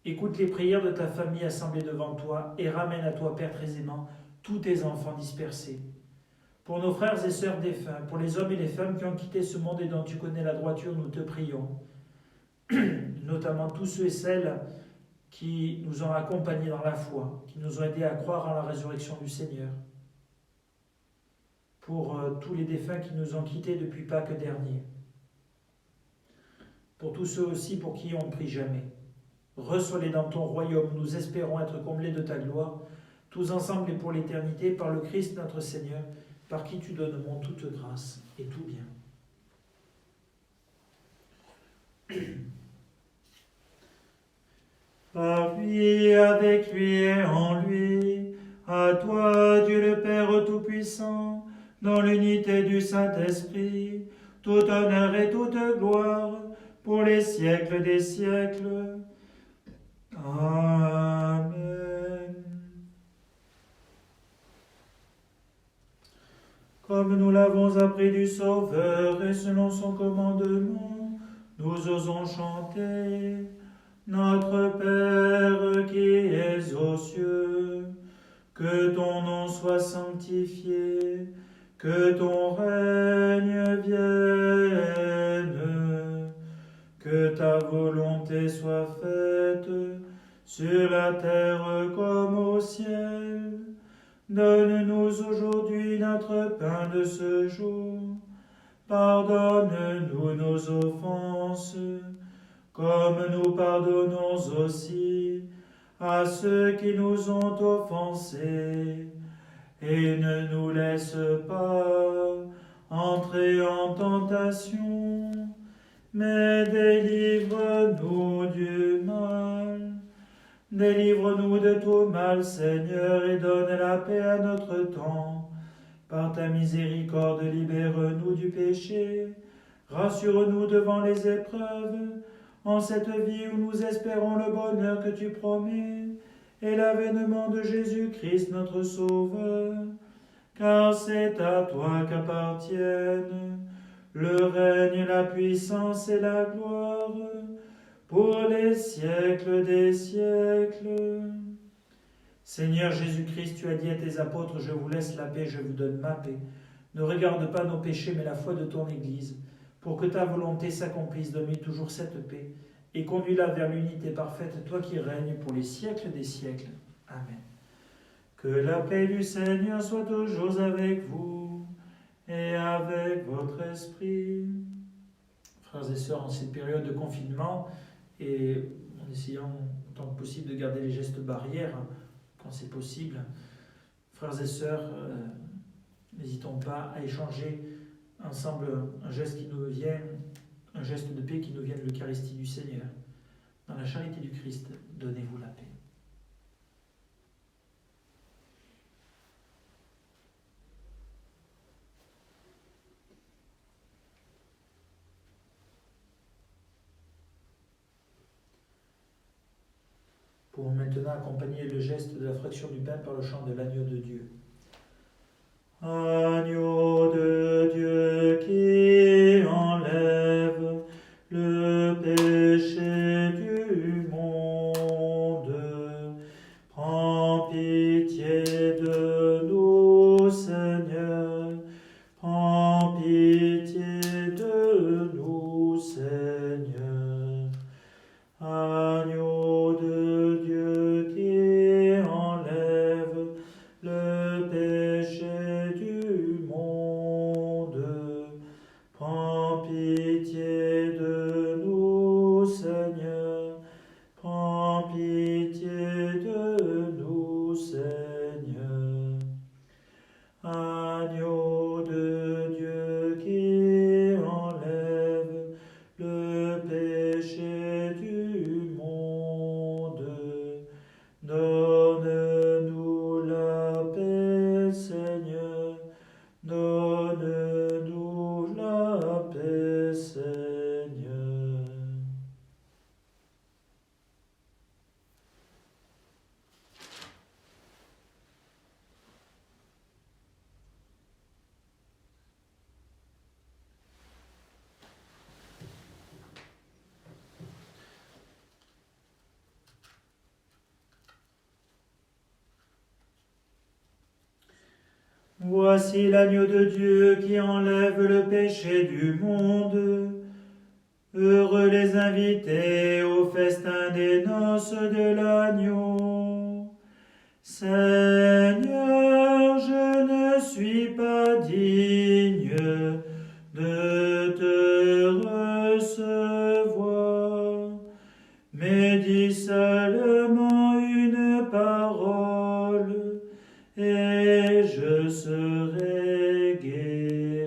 Écoute les prières de ta famille assemblée devant toi et ramène à toi, Père très aimant, tous tes enfants dispersés. Pour nos frères et sœurs défunts, pour les hommes et les femmes qui ont quitté ce monde et dont tu connais la droiture, nous te prions. Notamment tous ceux et celles qui nous ont accompagnés dans la foi, qui nous ont aidés à croire en la résurrection du Seigneur. Pour tous les défunts qui nous ont quittés depuis Pâques dernier. Pour tous ceux aussi pour qui on ne prie jamais. Reçois-les dans ton royaume, nous espérons être comblés de ta gloire, tous ensemble et pour l'éternité, par le Christ notre Seigneur, par qui tu donnes mon toute grâce et tout bien. Par lui, avec lui et en lui, à toi, Dieu le Père Tout-Puissant, dans l'unité du Saint-Esprit, tout honneur et toute gloire, pour les siècles des siècles. Amen. Comme nous l'avons appris du Sauveur et selon son commandement, nous osons chanter. Notre Père qui es aux cieux, que ton nom soit sanctifié, que ton règne vienne, que ta volonté soit faite sur la terre comme au ciel. Donne-nous aujourd'hui notre pain de ce jour. Pardonne-nous nos offenses, comme nous pardonnons aussi à ceux qui nous ont offensés. Et ne nous laisse pas entrer en tentation, mais délivre-nous du mal. Délivre-nous de tout mal, Seigneur, et donne la paix à notre temps. Par ta miséricorde, libère-nous du péché. Rassure-nous devant les épreuves, en cette vie où nous espérons le bonheur que tu promets et l'avènement de Jésus-Christ notre Sauveur. Car c'est à toi qu'appartiennent le règne, la puissance et la gloire pour les siècles des siècles. Seigneur Jésus-Christ, tu as dit à tes apôtres, je vous laisse la paix, je vous donne ma paix. Ne regarde pas nos péchés, mais la foi de ton Église, pour que ta volonté s'accomplisse. Donne-lui toujours cette paix et conduis-la vers l'unité parfaite, toi qui règnes pour les siècles des siècles. Amen. Que la paix du Seigneur soit toujours avec vous et avec votre esprit. Frères et sœurs, en cette période de confinement, et en essayant autant que possible de garder les gestes barrières quand c'est possible, frères et sœurs, n'hésitons pas à échanger ensemble un geste qui nous vient, un geste de paix qui nous vient de l'Eucharistie du Seigneur. Dans la charité du Christ, donnez-vous la paix. Pour maintenant accompagner le geste de la fraction du pain par le chant de l'agneau de Dieu. Agneau de Dieu qui enlève le péché du monde, prends pitié de nous, Seigneur, prends pitié de nous, Seigneur. Agneau de Dieu qui enlève le péché du monde, prends pitié de nous, Seigneur, prends pitié de nous, Seigneur. Agneau de Dieu qui enlève le péché du monde, donne-nous la paix, Seigneur, donne-nous la paix, Seigneur. Voici l'agneau de Dieu qui enlève le péché du monde. Heureux les invités au festin des noces de l'agneau. Seigneur, je ne suis pas digne de te recevoir, mais dis seulement une parole et je serai guéri.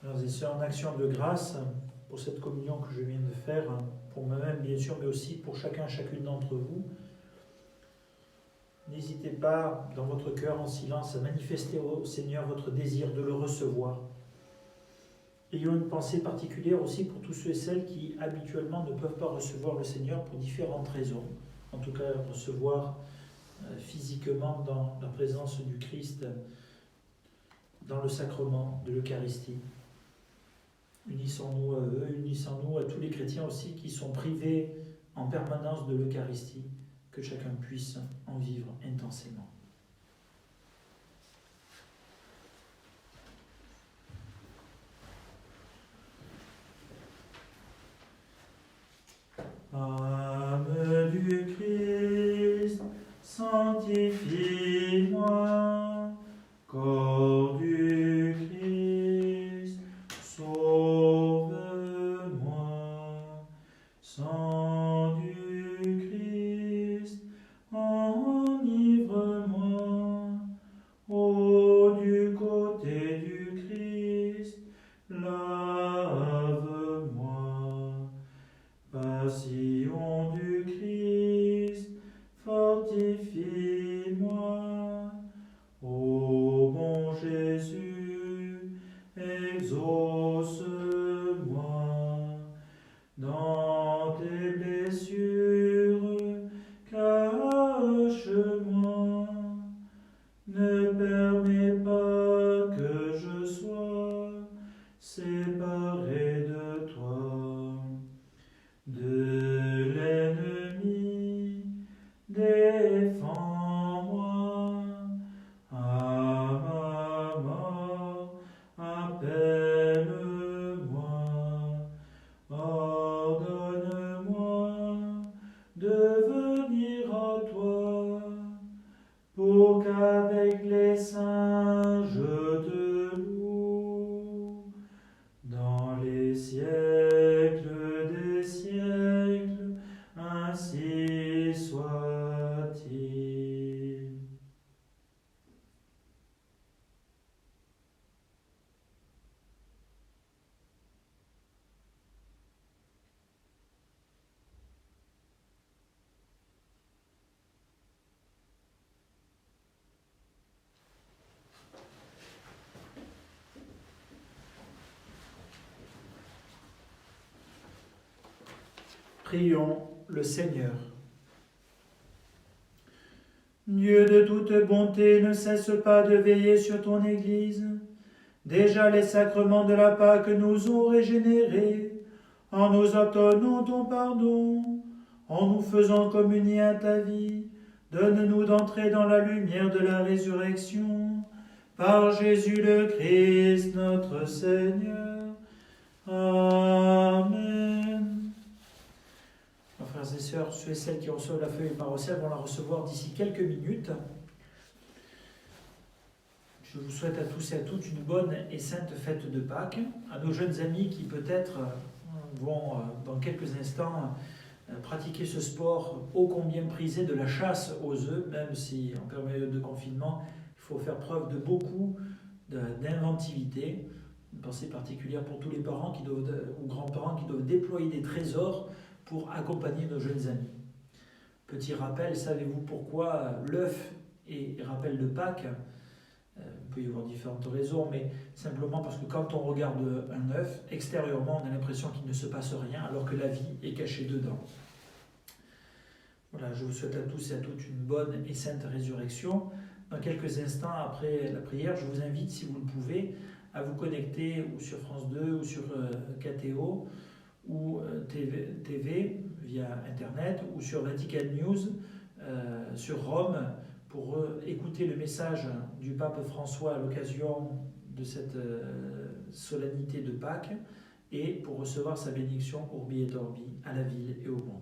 Frères et sœurs, en action de grâce pour cette communion que je viens de faire, pour moi-même bien sûr, mais aussi pour chacune d'entre vous, n'hésitez pas dans votre cœur en silence à manifester au Seigneur votre désir de le recevoir. Ayons une pensée particulière aussi pour tous ceux et celles qui habituellement ne peuvent pas recevoir le Seigneur pour différentes raisons. En tout cas, recevoir physiquement dans la présence du Christ dans le sacrement de l'Eucharistie. Unissons-nous à eux, unissons-nous à tous les chrétiens aussi qui sont privés en permanence de l'Eucharistie, que chacun puisse en vivre intensément. Âme du Christ, sanctifie-moi. Corps du Christ, sauve-moi. Sang du Christ, enivre-moi. Eau du côté du Christ, lave-moi. Passion du Christ, fortifie-moi. Ô bon Jésus, exauce-moi. Dans tes blessures, cache-moi. Ne permets pas que je sois séparé de toi. De l'ennemi, défends-moi. À ma mort, appelle-moi. Ordonne-moi de venir à toi, pour qu'avec les saints je te loue. Dans les siècles des siècles, ainsi soit-il. Prions le Seigneur. Dieu de toute bonté, ne cesse pas de veiller sur ton Église. Déjà les sacrements de la Pâque nous ont régénérés, en nous obtenant ton pardon, en nous faisant communier à ta vie. Donne-nous d'entrer dans la lumière de la résurrection, par Jésus le Christ, notre Seigneur. Amen. Mes frères et sœurs, ceux et celles qui reçoivent la feuille paroissiale vont la recevoir d'ici quelques minutes. Je vous souhaite à tous et à toutes une bonne et sainte fête de Pâques. À nos jeunes amis qui peut-être vont dans quelques instants pratiquer ce sport ô combien prisé de la chasse aux œufs, même si en période de confinement, il faut faire preuve de beaucoup d'inventivité. Une pensée particulière pour tous les parents ou grands-parents qui doivent déployer des trésors pour accompagner nos jeunes amis. Petit rappel, savez-vous pourquoi l'œuf est rappel de Pâques ? Il peut y avoir différentes raisons, mais simplement parce que quand on regarde un œuf, extérieurement, on a l'impression qu'il ne se passe rien, alors que la vie est cachée dedans. Voilà, je vous souhaite à tous et à toutes une bonne et sainte résurrection. Dans quelques instants, après la prière, je vous invite, si vous le pouvez, à vous connecter ou sur France 2 ou sur KTO ou TV via Internet ou sur Vatican News sur Rome pour écouter le message du pape François à l'occasion de cette solennité de Pâques et pour recevoir sa bénédiction Urbi et Orbi à la ville et au monde.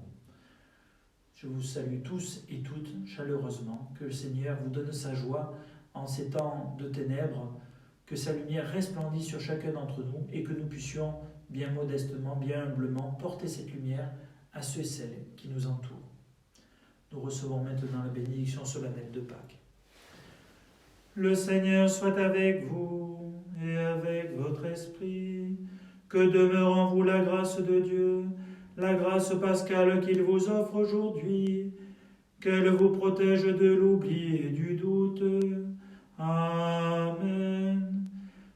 Je vous salue tous et toutes chaleureusement, que le Seigneur vous donne sa joie en ces temps de ténèbres, que sa lumière resplendisse sur chacun d'entre nous et que nous puissions bien modestement, bien humblement porter cette lumière à ceux et celles qui nous entourent. Nous recevons maintenant la bénédiction solennelle de Pâques. Le Seigneur soit avec vous et avec votre esprit. Que demeure en vous la grâce de Dieu, la grâce pascale qu'il vous offre aujourd'hui, qu'elle vous protège de l'oubli et du doute. Amen.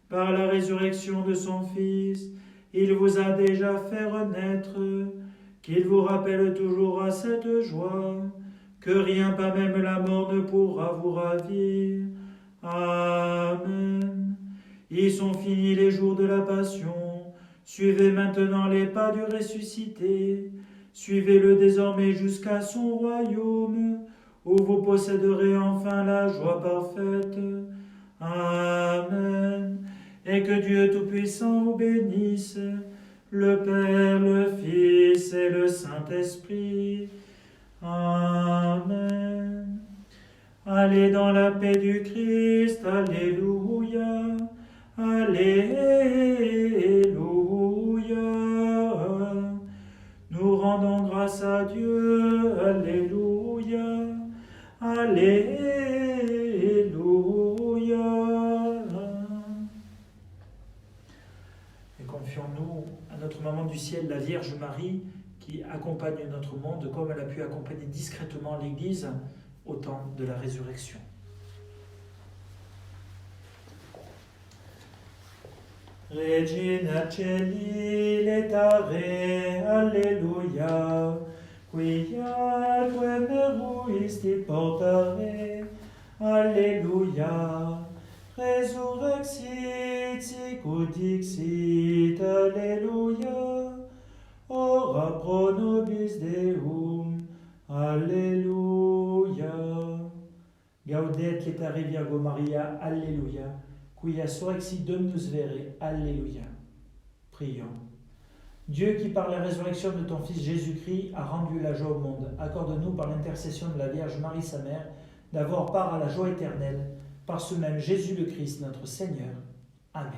Par la résurrection de son Fils, il vous a déjà fait renaître, qu'il vous rappelle toujours à cette joie, que rien, pas même la mort, ne pourra vous ravir. Amen. Ils sont finis les jours de la passion. Suivez maintenant les pas du ressuscité. Suivez-le désormais jusqu'à son royaume, où vous posséderez enfin la joie parfaite. Amen. Et que Dieu Tout-Puissant vous bénisse, le Père, le Fils et le Saint-Esprit. Amen. Allez dans la paix du Christ. Alléluia. Alléluia. Nous rendons grâce à Dieu. Alléluia. Alléluia. Et confions-nous à notre Maman du ciel, la Vierge Marie, qui accompagne notre monde comme elle a pu accompagner discrètement l'Église au temps de la résurrection. Regina Celi letare, Alleluia, quiaque meruisti portare, Alleluia, resurrexit sicut dixit, Alleluia, ora pro nobis Deum, Alléluia. Gaudet laetare Virgo Maria, Alléluia. Quia surrexit Dominus vere, Alléluia. Prions. Dieu qui par la résurrection de ton Fils Jésus-Christ a rendu la joie au monde, accorde-nous par l'intercession de la Vierge Marie sa mère d'avoir part à la joie éternelle, par ce même Jésus le Christ notre Seigneur. Amen.